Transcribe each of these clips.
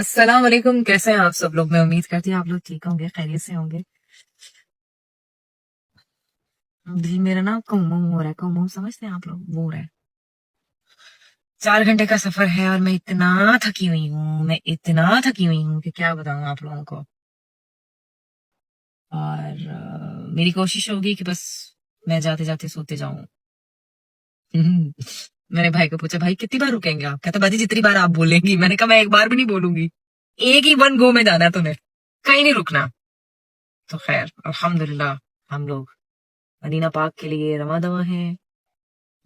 अस्सलाम वालेकुम। कैसे हैं आप सब लोग? मैं उम्मीद करती हूँ आप लोग ठीक होंगे, खैरियत से होंगे। जी मेरा ना कोमो हो रहा है। कोमो समझते हैं आप लोग? वो हो रहा है। 4 घंटे का सफर है और मैं इतना थकी हुई हूँ कि क्या बताऊँ आप लोगों को। और मेरी कोशिश होगी कि बस मैं जाते जाते सोते जाऊं। मैंने भाई को पूछा, भाई कितनी बार रुकेंगे आप? कहता बाजी जितनी बार आप बोलेंगी। मैंने कहा मैं एक बार भी नहीं बोलूंगी, एक ही वन गो में जाना है तुम्हें, कहीं नहीं रुकना। तो खैर अल्हम्दुलिल्लाह हम लोग मदीना पाक के लिए रवां दवा हैं।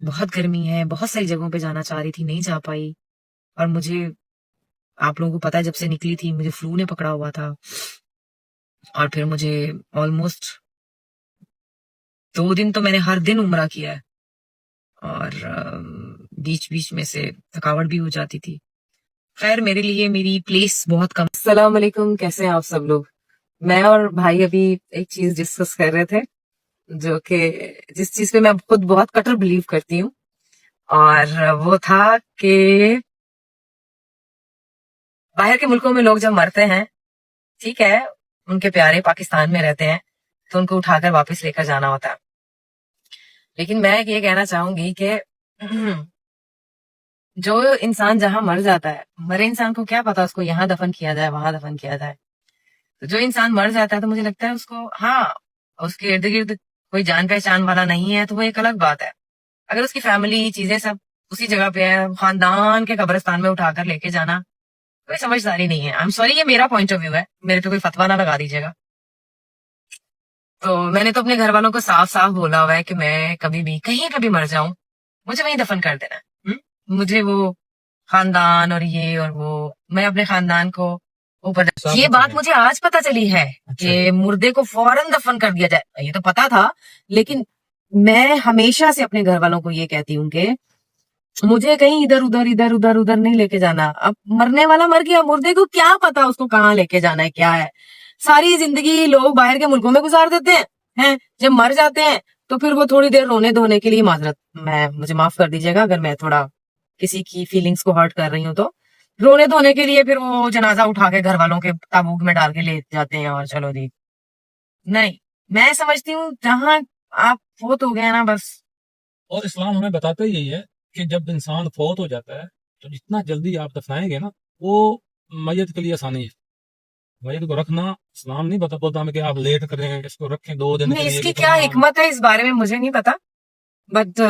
बहुत गर्मी है, बहुत सारी जगहों पे जाना चाह रही थी, नहीं जा पाई। और मुझे, आप लोगों को पता है, जब से निकली थी मुझे फ्लू ने पकड़ा हुआ था। और फिर मुझे ऑलमोस्ट 2 दिन तो मैंने हर दिन उम्रा किया है। और बीच बीच में से थकावट भी हो जाती थी। खैर मेरे लिए मेरी प्लेस बहुत कम। अस्सलाम वालेकुम, कैसे हैं आप सब लोग? मैं और भाई अभी एक चीज डिस्कस कर रहे थे, जो कि जिस चीज पे मैं खुद बहुत कटर बिलीव करती हूँ। और वो था कि बाहर के मुल्कों में लोग जब मरते हैं, ठीक है, उनके प्यारे पाकिस्तान में रहते हैं, तो उनको उठाकर वापस लेकर जाना होता है। लेकिन मैं ये कहना चाहूंगी कि जो इंसान जहां मर जाता है, मरे इंसान को क्या पता उसको यहाँ दफन किया जाए वहां दफन किया जाए। तो जो इंसान मर जाता है तो मुझे लगता है उसको, हाँ, उसके इर्द गिर्द कोई जान पहचान वाला नहीं है तो वो एक अलग बात है। अगर उसकी फैमिली चीजें सब उसी जगह पे है, खानदान के कब्रिस्तान में उठाकर लेके जाना कोई समझदारी नहीं है। आई एम सॉरी, ये मेरा पॉइंट ऑफ व्यू है, मेरे पे कोई फतवा ना लगा दीजिएगा। तो मैंने तो अपने घर वालों को साफ साफ बोला हुआ है कि मैं कभी भी कहीं पे भी मर जाऊं, मुझे वहीं दफन कर देना। मुझे वो खानदान और ये और वो, मैं अपने खानदान को ऊपर। ये बात मुझे आज पता चली है कि मुर्दे को फौरन दफन कर दिया जाए। ये तो पता था, लेकिन मैं हमेशा से अपने घर वालों को ये कहती हूँ कि मुझे कहीं इधर उधर नहीं लेके जाना। अब मरने वाला मर गया, मुर्दे को क्या पता उसको कहाँ लेके जाना है, क्या है। सारी जिंदगी लोग बाहर के मुल्कों में गुजार देते हैं, जब मर जाते हैं तो फिर वो थोड़ी देर रोने धोने के लिए, माजरत, मैं मुझे माफ कर दीजिएगा अगर मैं थोड़ा किसी की फीलिंग्स को हर्ट कर रही हूँ, तो रोने धोने के लिए फिर वो जनाजा उठा के घर वालों के ताबूत में डाल के ले जाते हैं और चलो जी। नहीं, मैं समझती हूँ जहां आप फोत हो गए ना बस। और इस्लाम हमें बताता ही यही है कि जब इंसान फौत हो जाता है तो जितना जल्दी आप दफनाएंगे ना, वो मैयत के लिए आसानी है। मैयत को रखना इस्लाम नहीं बोलता हमें कि आप लेट करें, इसको रखें 2 दिन के लिए। इसकी क्या हिकमत है इस बारे में मुझे नहीं पता, बट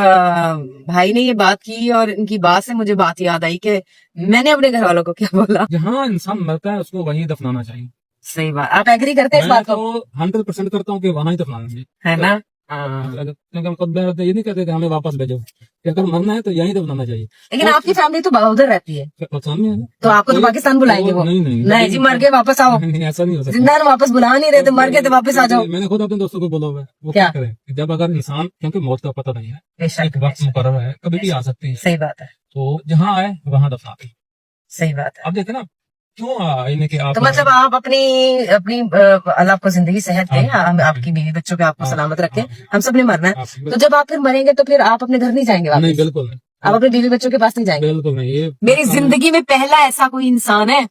भाई ने ये बात की और इनकी बात से मुझे बात याद आई कि मैंने अपने घर वालों को क्या बोला। जहाँ इंसान मरता है उसको वहीं दफनाना चाहिए। सही बात, आप एग्री करते हैं इस मैं बात को? तो 100% करता हूँ कि वहां ही दफनाना चाहिए, है ना? क्योंकि हम खुद ये नहीं कहते कि हमें वापस भेजो, कि अगर मरना है तो यहीं दफनाना चाहिए। लेकिन आपकी फैमिली तो उधर रहती है, सामने है ना, तो आपको तो पाकिस्तान बुलाएंगे वो? नहीं नहीं नहीं जी, मर के वापस आओ। नहीं, ऐसा नहीं हो सकता। जिंदा वापस बुला नहीं रहे तो मर गए तो वापस आ जाओ। मैंने खुद अपने दोस्तों को बोला हुआ है, वो क्या? क्या करें जब अगर इंसान, क्योंकि मौत का पता नहीं है, बेशक, एक वक्त मुकर्रर है, कभी भी आ सकती है। सही बात है, तो जहाँ आए वहां दफनाते। सही बात है। अब देखे ना क्यों इन्हें कि आप, तो मतलब आप अपनी अपनी अल्लाह आपको जिंदगी सेहत दे, आपकी बीवी बच्चों पे आपको सलामत रखे। हम सब ने मरना है, तो जब आप फिर मरेंगे तो फिर आप अपने घर नहीं जाएंगे वापस? नहीं, बिल्कुल नहीं। आप अपने बीवी बच्चों के पास नहीं जाएंगे? बिल्कुल नहीं। ये मेरी जिंदगी में पहला ऐसा कोई इंसान है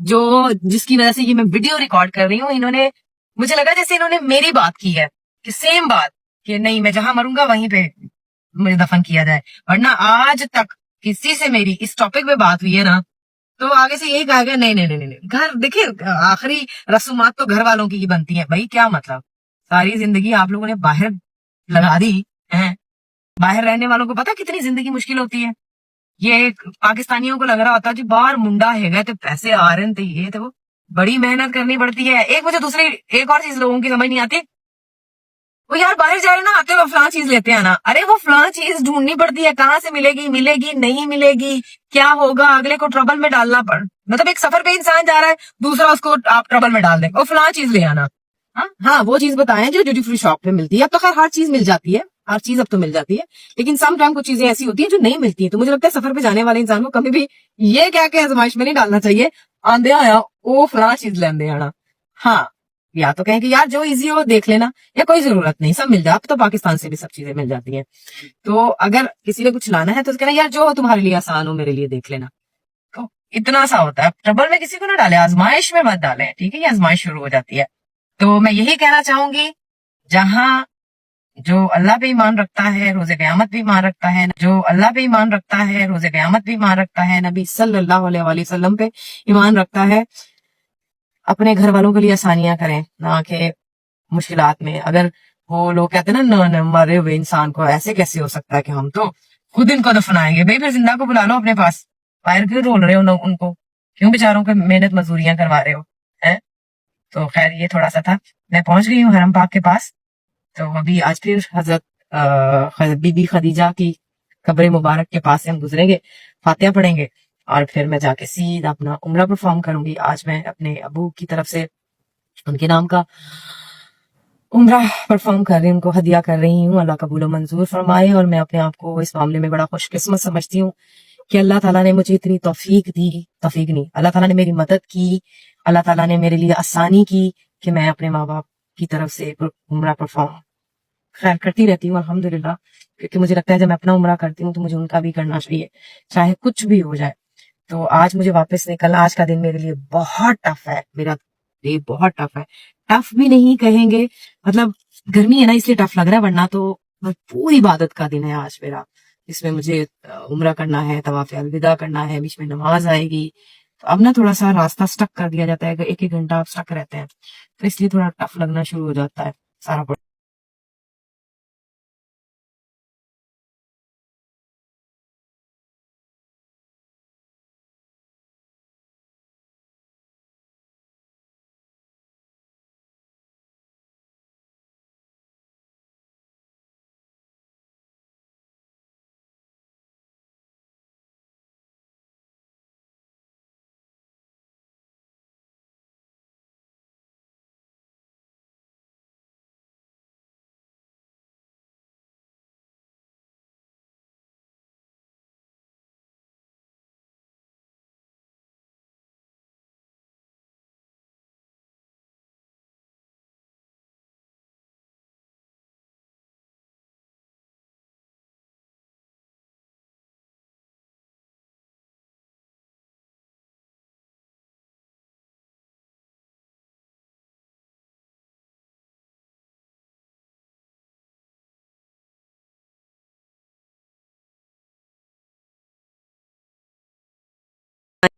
जो, जिसकी वजह से ये मैं वीडियो रिकॉर्ड कर रही हूँ। इन्होंने, मुझे लगा जैसे इन्होंने मेरी बात की है, कि सेम बात, कि नहीं मैं जहां मरूंगा वहीं पे मुझे दफन किया जाए। वरना आज तक किसी से मेरी इस टॉपिक पे बात हुई है ना, तो आगे से यही कहा गया नहीं नहीं नहीं नहीं। घर देखिए, आखिरी रसूमात तो घर वालों की ही बनती है भाई। क्या मतलब, सारी जिंदगी आप लोगों ने बाहर लगा दी है। बाहर रहने वालों को पता कितनी जिंदगी मुश्किल होती है। ये पाकिस्तानियों को लग रहा होता जी बाहर मुंडा है तो पैसे आ रहे हैं, तो ये तो वो बड़ी मेहनत करनी पड़ती है। एक मुझे दूसरी एक और चीज लोगों की समझ नहीं आती, वो यार बाहर जा रहे ना, आते वो फलां चीज लेते हैं ना। अरे वो फलां चीज ढूंढनी पड़ती है, कहाँ से मिलेगी, मिलेगी नहीं मिलेगी, क्या होगा, अगले को ट्रबल में डालना पड़, मतलब एक सफर पे इंसान जा रहा है, दूसरा उसको आप ट्रबल में डाल दें, वो फलां चीज ले आना। हाँ, वो चीज बताएं जो ड्यूटी फ्री शॉप पे मिलती है। अब तो खैर हर चीज मिल जाती है, हर चीज अब तो मिल जाती है, लेकिन सम टाइम कुछ चीजें ऐसी होती है जो नहीं मिलती है। तो मुझे लगता है सफर पे जाने वाले इंसान को कभी भी ये क्या के आजमाइश में नहीं डालना चाहिए, आंदे आया वो फलां चीज लेंदे आना। हाँ, या तो कहें कि यार जो इजी हो देख लेना, या कोई जरूरत नहीं, सब मिल जाए। तो पाकिस्तान से भी सब चीजें मिल जाती हैं। तो अगर किसी ने कुछ लाना है तो कहना यार जो हो तुम्हारे लिए आसान हो मेरे लिए देख लेना। तो इतना सा होता है। ट्रबल में किसी को ना डाले, आजमाइश में मत डालें, ठीक है? ये आजमाइश शुरू हो जाती है। तो मैं यही कहना चाहूंगी, जहां जो अल्लाह पे ईमान रखता है रोजे क़यामत भी ईमान रखता है, जो अल्लाह पे ईमान रखता है रोजे क़यामत भी ईमान रखता है, नबी सल्लल्लाहु अलैहि वसल्लम पे ईमान रखता है, अपने घर वालों के लिए आसानियां करें, ना कि मुश्किलात में। अगर वो लोग कहते हैं ना, न मरे हुए इंसान को ऐसे कैसे हो सकता है कि हम तो खुद इनको दफनाएंगे। भाई फिर जिंदा को बुला लो अपने पास, बाहर क्यों रोल रहे हो उनको, क्यों बेचारों को मेहनत मजदूरियां करवा रहे हो, हैं? तो खैर ये थोड़ा सा था। मैं पहुंच गई हूँ हरम पाक के पास। तो अभी आज फिर हजरत बीबी खदीजा की कब्र मुबारक के पास से हम गुजरेंगे, फातिहा पढ़ेंगे और फिर मैं जाके सीधा अपना उम्रा परफॉर्म करूंगी। आज मैं अपने अबू की तरफ से उनके नाम का उम्रा परफॉर्म कर रही हूँ, उनको हदिया कर रही हूँ। अल्लाह कबूल और मंजूर फरमाए। और मैं अपने आप को इस मामले में बड़ा खुशकिस्मत समझती हूँ कि अल्लाह ताला ने मुझे इतनी तौफीक दी, तौफीक नहीं, अल्लाह ताला ने मेरी मदद की, अल्लाह ताला ने मेरे लिए आसानी की कि मैं अपने माँ बाप की तरफ से उम्रा परफॉर्म खैर करती रहती हूँ अल्हम्दुलिल्लाह। क्योंकि मुझे लगता है जब मैं अपना उम्रा करती हूँ तो मुझे उनका भी करना चाहिए, चाहे कुछ भी हो जाए। तो आज मुझे वापस निकलना, आज का दिन मेरे लिए बहुत टफ है, मेरा ये बहुत टफ है। टफ भी नहीं कहेंगे, मतलब गर्मी है ना इसलिए टफ लग रहा है, वरना तो पूरी इबादत का दिन है आज मेरा। इसमें मुझे उम्रा करना है, तवाफ़ अलविदा करना है, बीच में नमाज आएगी। तो अब ना थोड़ा सा रास्ता स्टक कर दिया जाता है, एक एक घंटा स्टक रहते हैं, तो इसलिए थोड़ा टफ लगना शुरू हो जाता है सारा।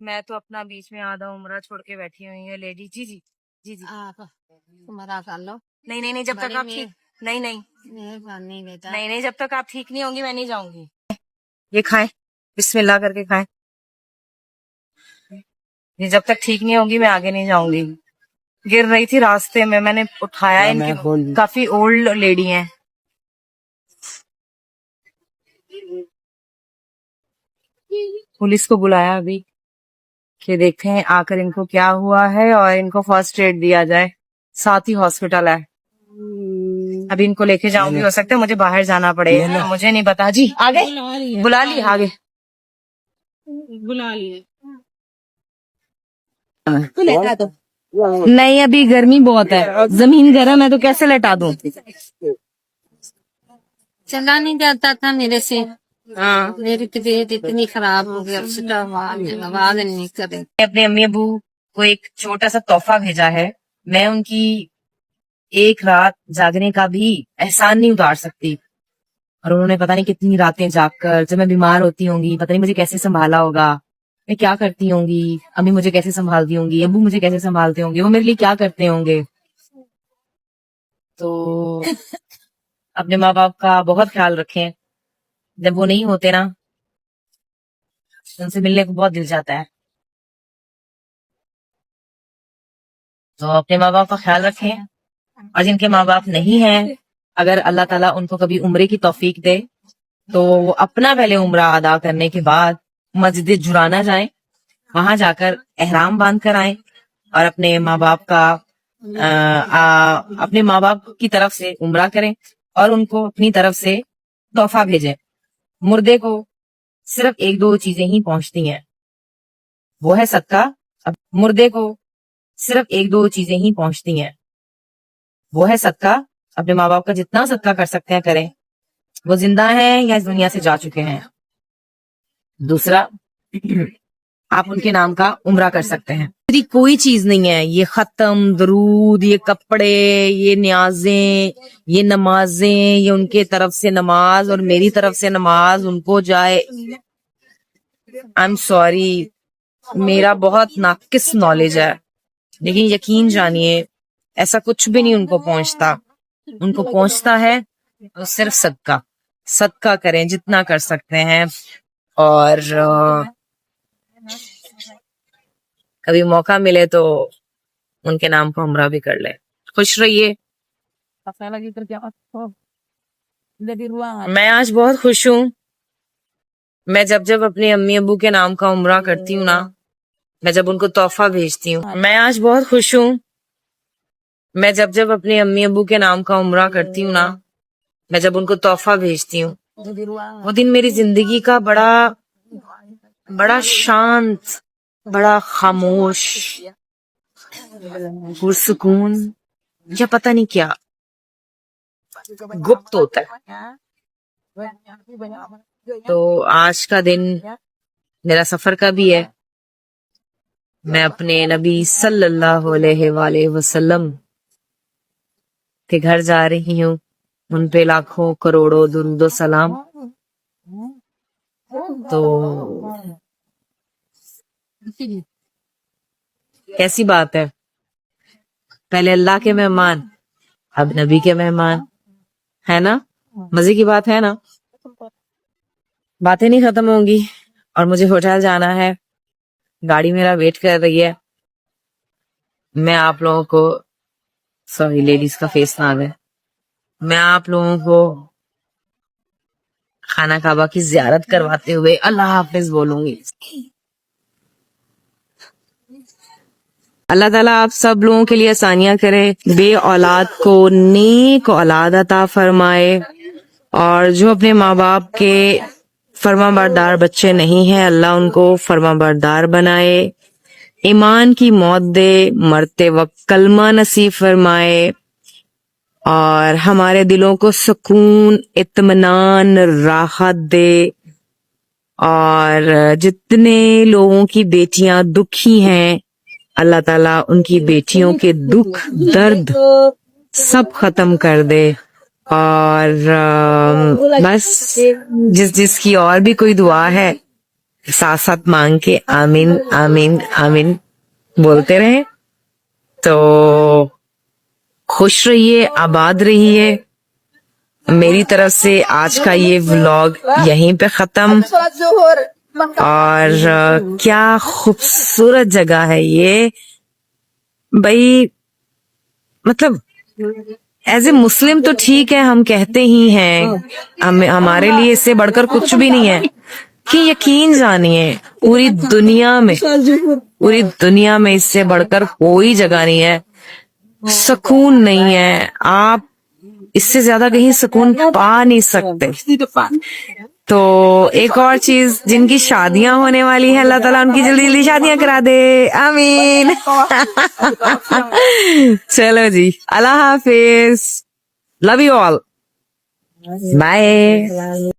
मैं तो अपना बीच में आधा उम्रा छोड़ के बैठी हुई है लेडी। जी जी जी जी। आप तुम्हारा कर लो। नहीं नहीं नहीं, जब तक आप ठीक नहीं नहीं मेहरबानी बेटा। नहीं नहीं, जब तक आप ठीक नहीं होंगी मैं नहीं जाऊंगी। ये खाएं, बिस्मिल्लाह करके खाएं। ये जब तक ठीक नहीं होंगी मैं आगे नहीं जाऊंगी। गिर रही थी रास्ते में, मैंने उठाया। इनकी काफी ओल्ड लेडी हैं। पुलिस को बुलाया अभी कि देखें आकर इनको क्या हुआ है और इनको फर्स्ट एड दिया जाए, साथ ही हॉस्पिटल है। अभी इनको लेके जाऊंगी, हो सकता है मुझे बाहर जाना पड़े, मुझे नहीं पता। जी आगे बुला ली, आगे बुला लिए। नहीं, अभी गर्मी बहुत है, जमीन गर्म है तो कैसे लेटा दूं। चला नहीं जाता था मेरे से। हाँ, मेरी तबीयत इतनी खराब हो गई, अब आवाज नहीं करे। अपने अम्मी अबू को एक छोटा सा तोहफा भेजा है। मैं उनकी एक रात जागने का भी एहसान नहीं उतार सकती, और उन्होंने पता नहीं कितनी रातें जागकर, जब मैं बीमार होती होंगी पता नहीं मुझे कैसे संभाला होगा, मैं क्या करती होंगी, अम्मी मुझे कैसे संभालती होंगी, अबू मुझे कैसे संभालते होंगे, वो मेरे लिए क्या करते होंगे। तो अपने माँ बाप का बहुत ख्याल रखें, जब वो नहीं होते ना उनसे मिलने को बहुत दिल जाता है। तो अपने माँ बाप का ख्याल रखें, और जिनके माँ बाप नहीं हैं, अगर अल्लाह ताला उनको कभी उम्रे की तौफीक दे तो वो अपना पहले उम्रा अदा करने के बाद मस्जिद जुराना जाएं, वहां जाकर एहराम बांध कर आए और अपने माँ बाप का अपने माँ बाप की तरफ से उम्रा करें और उनको अपनी तरफ से तोहफा भेजें। मुर्दे को सिर्फ एक दो चीजें ही पहुंचती हैं, वो है सदका। अब मुर्दे को सिर्फ एक दो चीजें ही पहुंचती हैं, वो है सदका। अपने माँ बाप का जितना सदका कर सकते हैं करें, वो जिंदा हैं या इस दुनिया से जा चुके हैं। दूसरा, आप उनके नाम का उम्रा कर सकते हैं। मेरी कोई चीज नहीं है, ये खत्म, दरूद, ये कपड़े, ये न्याजें, ये नमाजें, ये उनके तरफ से नमाज और मेरी तरफ से नमाज उनको जाए। आई एम सॉरी, मेरा बहुत नाकिस नॉलेज है, लेकिन यकीन जानिए ऐसा कुछ भी नहीं उनको पहुंचता। उनको पहुंचता है तो सिर्फ सदका। सदका करें जितना कर सकते हैं, और कभी मौका मिले तो उनके नाम का उम्रा भी कर ले। खुश रहिए। मैं आज बहुत खुश हूँ। मैं जब जब अपने अम्मी अब्बू के नाम का उम्रा करती हूँ ना, मैं जब उनको तोहफा भेजती हूँ, मैं आज बहुत खुश हूँ। मैं जब जब अपने अम्मी अब्बू के नाम का उम्रा करती हूँ ना, मैं जब उनको तोहफा भेजती हूँ, वो दिन मेरी जिंदगी का बड़ा शांत, बड़ा खामोश, पुरसुकून, या पता नहीं क्या गुप्त होता है। तो आज का दिन मेरा सफर का भी है। मैं अपने नबी सल्लल्लाहु अलैहि वसल्लम के घर जा रही हूँ। उन पे लाखों करोड़ों दुरूद सलाम। तो कैसी बात है, पहले अल्लाह के मेहमान, अब नबी के मेहमान, है ना? मजे की बात है ना? बातें नहीं खत्म होंगी और मुझे होटल जाना है। गाड़ी मेरा वेट कर रही है। मैं आप लोगों को, सॉरी लेडीज का फेस ना आवे, मैं आप लोगों को खाना काबा की जियारत करवाते हुए अल्लाह हाफिज बोलूंगी। अल्लाह ताला आप सब लोगों के लिए आसानियां करे, बे औलाद को नेक औलाद अता फरमाए, और जो अपने माँ बाप के फर्माबरदार बच्चे नहीं हैं, अल्लाह उनको फर्माबरदार बनाए, ईमान की मौत दे, मरते वक्त कलमा नसीब फरमाए, और हमारे दिलों को सुकून, इत्मीनान, राहत दे। और जितने लोगों की बेटियां दुखी हैं, अल्लाह ताला उनकी बेटियों के दुख दर्द सब खत्म कर दे। और बस जिस जिसकी और भी कोई दुआ है साथ साथ मांग के आमीन आमीन आमीन बोलते रहे। तो खुश रहिए, आबाद रहिए। मेरी तरफ से आज का ये व्लॉग यहीं पे खत्म। और क्या खूबसूरत जगह है ये भाई, मतलब एज ए मुस्लिम तो ठीक है, हम कहते ही हैं, हमारे लिए इससे बढ़कर कुछ भी नहीं है कि यकीन जानिए पूरी दुनिया में इससे बढ़कर कोई जगह नहीं है, सुकून नहीं है। आप इससे ज्यादा कहीं सुकून पा नहीं सकते। तो एक और चीज, जिनकी शादियां होने वाली है, अल्लाह ताला उनकी जल्दी जल्दी शादियां करा दे, आमीन। चलो जी, अल्लाह हाफिज, लव यू ऑल, बाय।